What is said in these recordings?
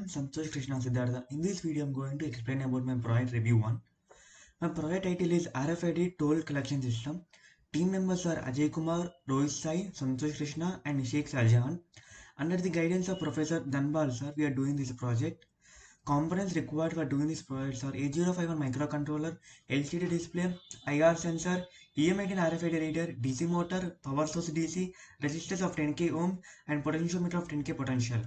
I'm Santosh Krishna Siddhartha. In this video, I'm going to explain about my project review 1. My project title is RFID Toll Collection System. Team members are Ajay Kumar, Rohit Sai, Santosh Krishna, and Sheikh Sarjan. Under the guidance of Professor Dhanbal sir, we are doing this project. Components required for doing this project are 8051 microcontroller, LCD display, IR sensor, EM18 RFID reader, DC motor, power source DC, resistors of 10k ohm, and potentiometer of 10k potential.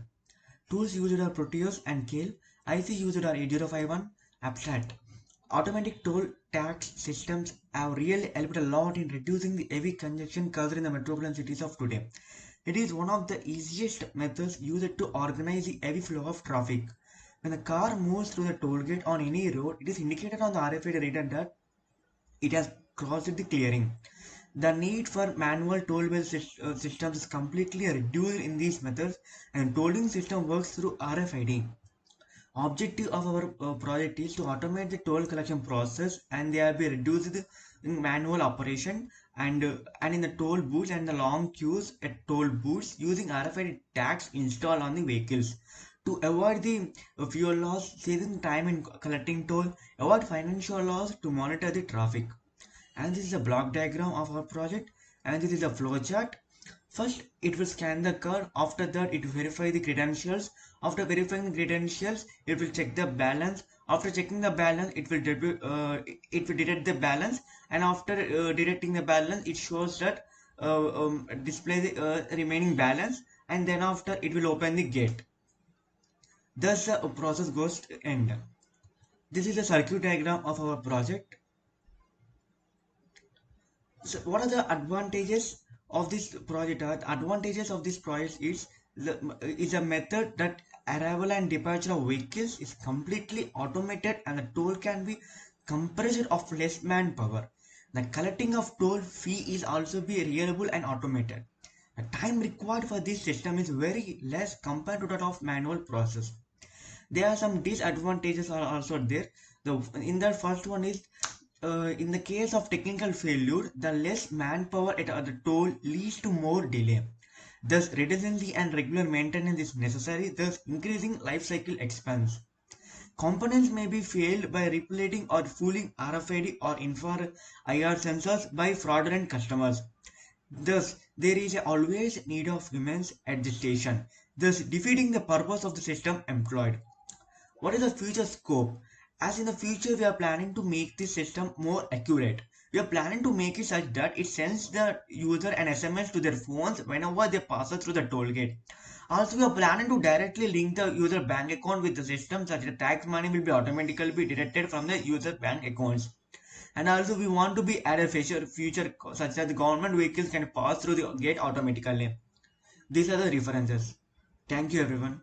Tools used are Proteus and Kale. IC used are 8051, Abstract. Automatic toll tax systems have really helped a lot in reducing the heavy congestion caused in the metropolitan cities of today. It is one of the easiest methods used to organize the heavy flow of traffic. When a car moves through the toll gate on any road, it is indicated on the RFID reader that it has crossed the clearing. The need for manual toll-based systems is completely reduced in these methods, and tolling system works through RFID. Objective of our project is to automate the toll collection process, and they will be reduced in manual operation and in the toll booths and the long queues at toll booths using RFID tags installed on the vehicles. To avoid the fuel loss, saving time in collecting toll, avoid financial loss to monitor the traffic. And this is a block diagram of our project, and this is a flow chart. First it will scan the card, after that it will verify the credentials, after verifying the credentials it will check the balance, after checking the balance it will detect the balance, and after detecting the balance it shows that display the remaining balance, and then after it will open the gate. Thus the process goes to end. This is the circuit diagram of our project. So what are the advantages of this project? The advantages of this project is a method that arrival and departure of vehicles is completely automated, and the toll can be compressed of less manpower. The collecting of toll fee is also be reliable and automated. The time required for this system is very less compared to that of manual process. There are some disadvantages are also there. In the first one is in the case of technical failure, the less manpower at the toll leads to more delay. Thus, redundancy and regular maintenance is necessary, thus increasing life cycle expense. Components may be failed by replating or fooling RFID or infrared IR sensors by fraudulent customers. Thus, there is always need of humans at the station, thus defeating the purpose of the system employed. What is the future scope? As in the future, we are planning to make this system more accurate. We are planning to make it such that it sends the user an SMS to their phones whenever they pass through the toll gate. Also, we are planning to directly link the user bank account with the system such that tax money will be automatically be deducted from the user bank accounts. And also, we want to be add a future such that the government vehicles can pass through the gate automatically. These are the references. Thank you, everyone.